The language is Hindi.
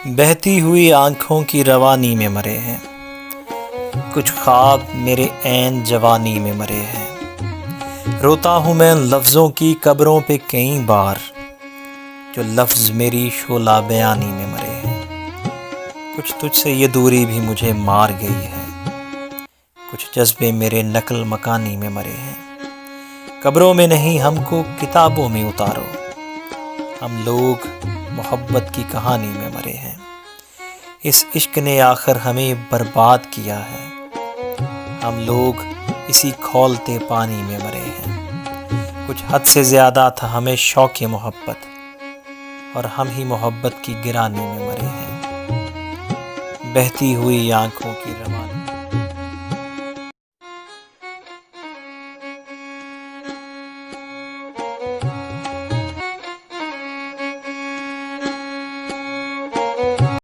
बहती हुई आँखों की रवानी में मरे हैं, कुछ ख्वाब मेरे ऐन जवानी में मरे हैं। रोता हूँ मैं लफ्ज़ों की कब्रों पे कई बार, जो लफ्ज़ मेरी शोला बयानी में मरे हैं। कुछ तुझसे ये दूरी भी मुझे मार गई है, कुछ जज्बे मेरे नकल मकानी में मरे हैं। कब्रों में नहीं हमको किताबों में उतारो, हम लोग मोहब्बत की कहानी में मरे हैं। इस इश्क ने आखिर हमें बर्बाद किया है, हम लोग इसी खौलते पानी में मरे हैं। कुछ हद से ज़्यादा था हमें शौक़ मोहब्बत, और हम ही मोहब्बत की गिरानी में मरे हैं। बहती हुई आँखों की रवानी